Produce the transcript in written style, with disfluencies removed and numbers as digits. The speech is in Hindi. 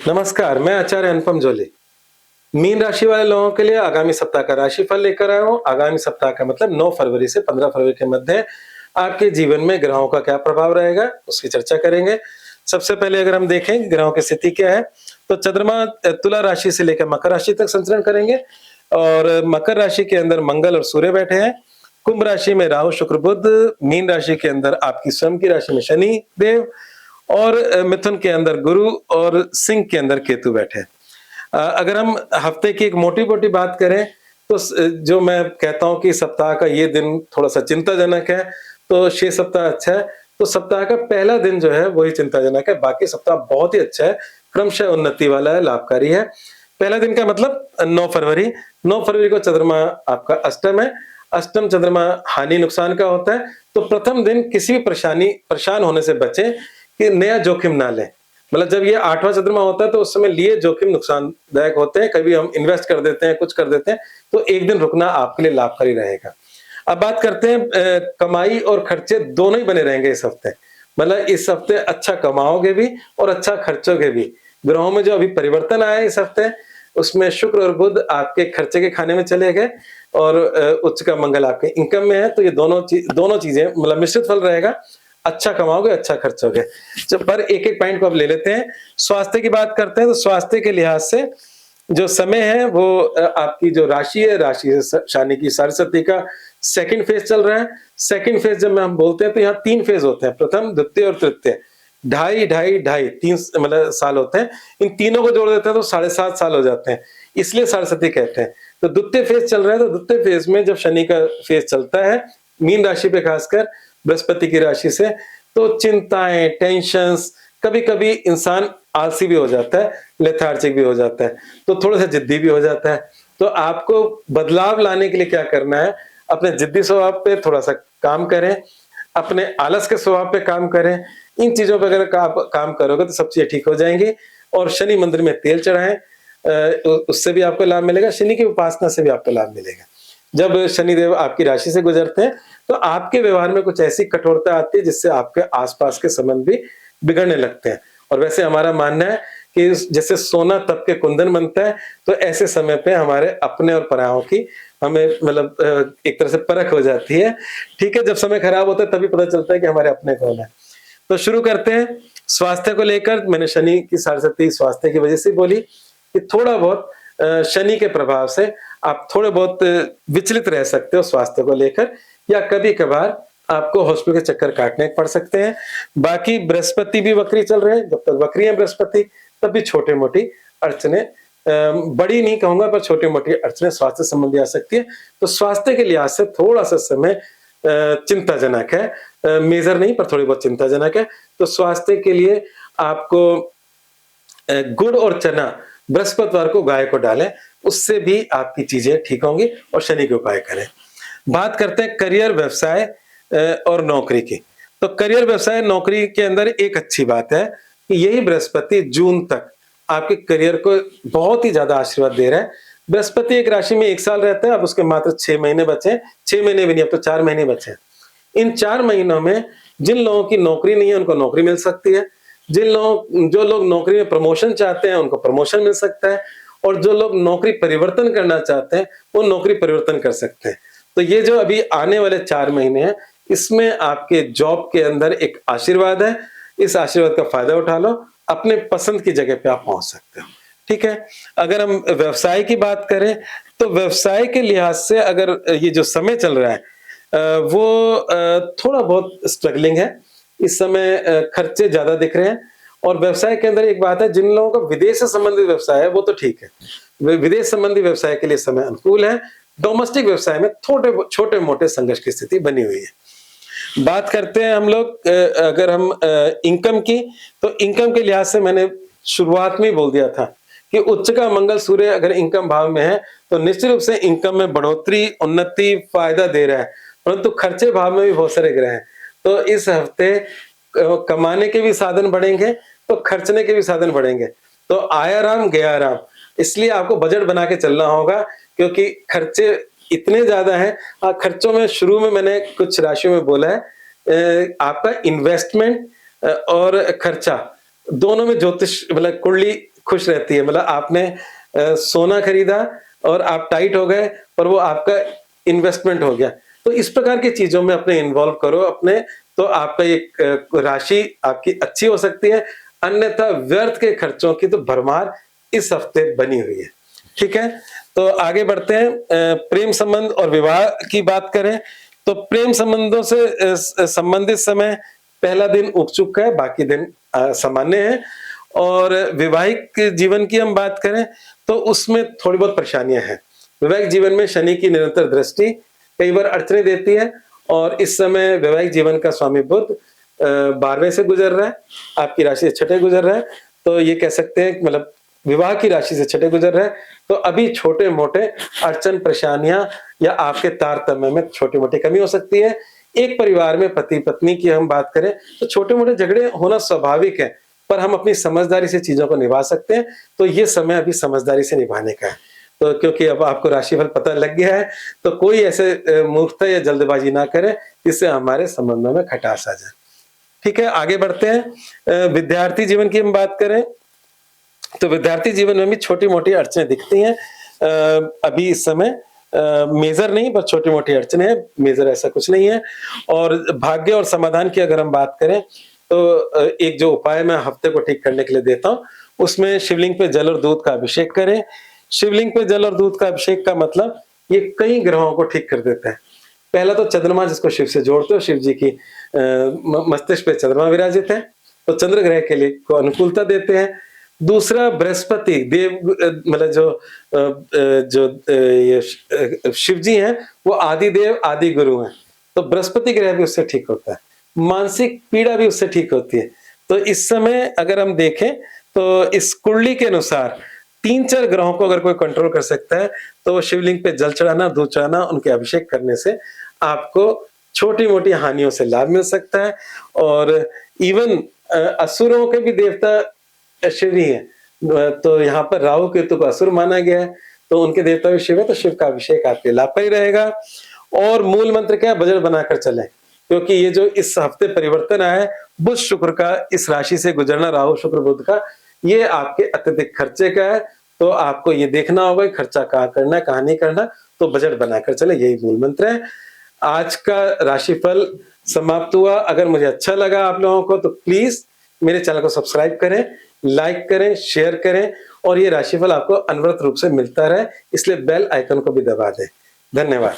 नमस्कार, मैं आचार्य अनुपम जोली। मीन राशि वाले लोगों के लिए आगामी सप्ताह का राशिफल लेकर आया हूँ। आगामी सप्ताह का मतलब 9 फरवरी से 15 फरवरी के मध्य आपके जीवन में ग्रहों का क्या प्रभाव रहेगा, उसकी चर्चा करेंगे। सबसे पहले अगर हम देखें ग्रहों की स्थिति क्या है, तो चंद्रमा तुला राशि से लेकर मकर राशि तक संचरण करेंगे और मकर राशि के अंदर मंगल और सूर्य बैठे हैं। कुंभ राशि में राहु, शुक्र, बुध, मीन राशि के अंदर आपकी स्वयं की राशि में शनि देव और मिथुन के अंदर गुरु और सिंह के अंदर केतु बैठे हैं। अगर हम हफ्ते की एक मोटी-मोटी बात करें, तो जो मैं कहता हूँ कि सप्ताह का ये दिन थोड़ा-सा चिंताजनक है, तो शेष सप्ताह अच्छा है। तो सप्ताह का पहला दिन जो है वही चिंताजनक है, बाकी सप्ताह बहुत ही अच्छा है, क्रमशः उन्नति वाला है, लाभकारी है। पहला दिन का मतलब 9 फरवरी, 9 फरवरी को चंद्रमा आपका अष्टम है। अष्टम चंद्रमा हानि नुकसान का होता है, तो प्रथम दिन किसी भी परेशान होने से बचें कि नया जोखिम ना लें। मतलब जब ये 8वां चंद्रमा होता है तो उस समय लिए जोखिम नुकसानदायक होते हैं। कभी हम इन्वेस्ट कर देते हैं, कुछ कर देते हैं, तो एक दिन रुकना आपके लिए लाभकारी रहेगा। अब बात करते हैं कमाई और खर्चे दोनों ही बने रहेंगे इस हफ्ते। मतलब इस हफ्ते अच्छा कमाओगे भी और अच्छा खर्चोगे भी। ग्रहों में जो अभी परिवर्तन आया है इस हफ्ते, उसमें शुक्र और बुध आपके खर्चे के खाने में चले गए और उच्च का मंगल आपके इनकम में है, तो ये दोनों चीजें मतलब मिश्रित फल रहेगा। अच्छा कमाओगे, अच्छा खर्चोगे। जब पर एक-एक पॉइंट को अब ले लेते हैं। स्वास्थ्य की बात करते हैं, तो स्वास्थ्य के लिहाज से जो समय है वो आपकी जो राशि है, राशि से शनि की सरस्वती का सेकंड फेज चल रहा है। सेकंड फेज जब हम बोलते हैं तो यहाँ 3 फेज होते हैं, प्रथम, द्वितीय और तृतीय। ढाई, ढाई, ढाई 3 मतलब साल होते हैं। इन तीनों को जोड़ देते हैं तो 7.5 साल हो जाते हैं, इसलिए सरस्वती कहते हैं। तो द्वितीय फेज चल रहा है, तो द्वितीय फेज में जब शनि का फेज चलता है, मीन राशि पे खासकर बृहस्पति की राशि से, तो चिंताएं, टेंशन्स, कभी-कभी इंसान आलसी भी हो जाता है, लेथार्जिक भी हो जाता है, तो थोड़ा-सा जिद्दी भी हो जाता है। तो आपको बदलाव लाने के लिए क्या करना है, अपने जिद्दी स्वभाव पे थोड़ा-सा काम करें, अपने आलस के स्वभाव पे काम करें। इन चीज़ों पे अगर आप काम करोगे तो सब चीज़ें ठीक हो जाएँगी और शनि मंदिर में तेल चढ़ाएँ, उससे भी आपको लाभ मिलेगा, शनि की उपासना से भी आपको लाभ मिलेगा। जब शनिदेव आपकी राशि से गुजरते हैं, तो आपके व्यवहार में कुछ ऐसी कठोरता आती है जिससे आपके आस-पास के संबंध भी बिगड़ने लगते हैं। और वैसे हमारा मानना है कि जैसे सोना तप के कुंदन बनता है, तो ऐसे समय पे हमारे अपने और परायों की हमें मतलब एक तरह से परख हो जाती है। ठीक है, जब समय खराब होता है तभी पता चलता है कि हमारे अपने कौन है। तो शुरू करते हैं। स्वास्थ्य को लेकर मैंने शनि की सरस्वती स्वास्थ्य की वजह से बोली कि थोड़ा बहुत शनि के प्रभाव से आप थोड़े बहुत विचलित रह सकते हो स्वास्थ्य को लेकर, या कभी-कभार आपको हॉस्पिटल के चक्कर काटने पड़ सकते हैं। बाकी बृहस्पति भी वक्री चल रहे हैं, जब तक वक्री है बृहस्पति, तब भी छोटी-मोटी अड़चनें, बड़ी नहीं कहूँगा पर छोटी-मोटी अड़चनें स्वास्थ्य संबंधी आ सकती है। तो स्वास्थ्य के लिहाज से थोड़ा-सा समय चिंताजनक है, मेजर नहीं पर थोड़ी बहुत चिंताजनक है। तो स्वास्थ्य के लिए आपको गुड़ और चना बृहस्पतिवार को गाय को डालें, उससे भी आपकी चीजें ठीक होंगी और शनि के उपाय करें। बात करते हैं करियर, व्यवसाय और नौकरी की। तो करियर, व्यवसाय, नौकरी के अंदर एक अच्छी बात है कि यही बृहस्पति जून तक आपके करियर को बहुत ही ज्यादा आशीर्वाद दे रहा है। बृहस्पति एक राशि में 1 साल रहता है, अब उसके मात्र 6 महीने बचे हैं। 6 महीने भी नहीं, अब तो 4 महीने बचे हैं। इन 4 महीनों में जिन लोगों की नौकरी नहीं है उनको नौकरी मिल सकती है। जो लोग नौकरी में प्रमोशन चाहते हैं उनको प्रमोशन मिल सकता है और जो लोग नौकरी परिवर्तन करना चाहते हैं वो नौकरी परिवर्तन कर सकते हैं। तो ये जो अभी आने वाले 4 महीने हैं, इसमें आपके जॉब के अंदर एक आशीर्वाद है। इस आशीर्वाद का फायदा उठा लो, अपने पसंद की जगह पे आप पहुंच सकते हो। ठीक है। अगर हम व्यवसाय की बात करें, तो व्यवसाय के लिहाज से अगर ये जो समय चल रहा है वो थोड़ा बहुत स्ट्रगलिंग है। इस समय खर्चे ज्यादा दिख रहे हैं और व्यवसाय के अंदर एक बात है, जिन लोगों का विदेश से संबंधित व्यवसाय है वो तो ठीक है, विदेश संबंधी व्यवसाय के लिए समय अनुकूल है। डोमेस्टिक व्यवसाय में छोटे मोटे संघर्ष की स्थिति बनी हुई है। बात करते हैं हम लोग अगर हम इनकम की, तो इनकम के लिहाज से मैंने शुरुआत में ही बोल दिया था कि उच्च का मंगल सूर्य अगर इनकम भाव में है तो निश्चित रूप से इनकम में बढ़ोतरी, उन्नति, फायदा दे रहा है, परंतु खर्चे भाव में भी बहुत सारे ग्रह हैं। तो इस हफ्ते कमाने के भी साधन बढ़ेंगे तो खर्चने के भी साधन बढ़ेंगे। तो आया राम गया राम, इसलिए आपको बजट बना के चलना होगा क्योंकि खर्चे इतने ज्यादा हैं। खर्चों में शुरू में मैंने कुछ राशियों में बोला है आपका इन्वेस्टमेंट और खर्चा दोनों में ज्योतिष मतलब कुंडली खुश रहती है। मतलब आपने सोना खरीदा और आप टाइट हो गए, पर वो आपका इन्वेस्टमेंट हो गया। तो इस प्रकार की चीज़ों में अपने इन्वॉल्व करो अपने, तो आपका एक राशि आपकी अच्छी हो सकती है। अन्यथा व्यर्थ के खर्चों की तो भरमार इस हफ्ते बनी हुई है। ठीक है? तो आगे बढ़ते हैं। प्रेम संबंध और विवाह की बात करें, तो प्रेम संबंधों से संबंधित समय पहला दिन उग चुका है, बाकी दिन सामान्य है। और वैवाहिक जीवन की हम बात करें, तो उसमें थोड़ी बहुत परेशानियाँ हैं। वैवाहिक जीवन में शनि की निरंतर दृष्टि कई बार अड़चनें देती है, और इस समय वैवाहिक जीवन का स्वामी बुध 12वें से गुजर रहा है, आपकी राशि से छठे गुजर रहा है। तो ये कह सकते हैं कि मतलब विवाह की राशि से छठे गुजर रहा है, तो अभी छोटे-मोटे अड़चन, परेशानियाँ या आपके तारतम्य में छोटी-मोटी कमी हो सकती है। एक परिवार में पति-पत्नी की हम बात करें, तो छोटे-मोटे झगड़े होना स्वाभाविक है, पर हम अपनी समझदारी से चीज़ों को निभा सकते हैं। तो ये समय अभी समझदारी से निभाने का है। तो क्योंकि अब आपको राशिफल पता लग गया है, तो कोई ऐसे मूर्खता या जल्दबाजी ना करें, जिससे हमारे संबंधों में खटास आ जाए। ठीक है, आगे बढ़ते हैं। विद्यार्थी जीवन की हम बात करें, तो विद्यार्थी जीवन में भी छोटी-मोटी अड़चनें दिखती हैं। अभी इस समय मेजर नहीं, पर छोटी-मोटी अड़चनें हैं, मेजर ऐसा कुछ नहीं है। और भाग्य और समाधान की अगर हम बात करें, तो एक जो उपाय मैं हफ्ते को ठीक करने के लिए देता हूँ, उसमें शिवलिंग पे जल और दूध का अभिषेक करें। शिवलिंग पे जल और दूध का अभिषेक का मतलब ये कई ग्रहों को ठीक कर देता है। पहला तो चंद्रमा, जिसको शिव से जोड़ते हो, शिव जी की मस्तिष्क पे चंद्रमा विराजित है, तो चंद्र ग्रह के लिए को अनुकूलता देते हैं। दूसरा बृहस्पति देव, मतलब ये शिव जी हैं, वो आदि देव आदि गुरु हैं, तो बृहस्पति ग्रह भी उससे ठीक होता है। मानसिक पीड़ा भी उससे ठीक होती है। तो इस समय अगर हम देखें, तो इस कुंडली के अनुसार 3-4 ग्रहों को अगर कोई कंट्रोल कर सकता है, तो वो शिवलिंग पे जल चढ़ाना, दूध चढ़ाना, उनके अभिषेक करने से आपको छोटी-मोटी हानियों से लाभ मिल सकता है। और इवन असुरों के भी देवता शिव ही हैं। तो यहाँ पर राहु केतु को असुर माना गया है, तो उनके देवता भी शिव है, तो शिव का अभिषेक आपके लाभकारी रहेगा। और मूल मंत्र क्या है? बजट बनाकर चलें, क्योंकि ये जो इस हफ्ते परिवर्तन आया है, बुध शुक्र का इस राशि से गुजरना, राहु शुक्र बुध का, ये आपके अत्यधिक खर्चे का है। तो आपको ये देखना होगा कि खर्चा कहाँ करना है, कहाँ नहीं करना, तो बजट बनाकर चले, यही मूल मंत्र है। आज का राशिफल समाप्त हुआ। अगर मुझे अच्छा लगा आप लोगों को, तो प्लीज मेरे चैनल को सब्सक्राइब करें, लाइक करें, शेयर करें, और ये राशिफल आपको अनवरत रूप से मिलता रहे, इसलिए बेल आइकन को भी दबा दें। धन्यवाद।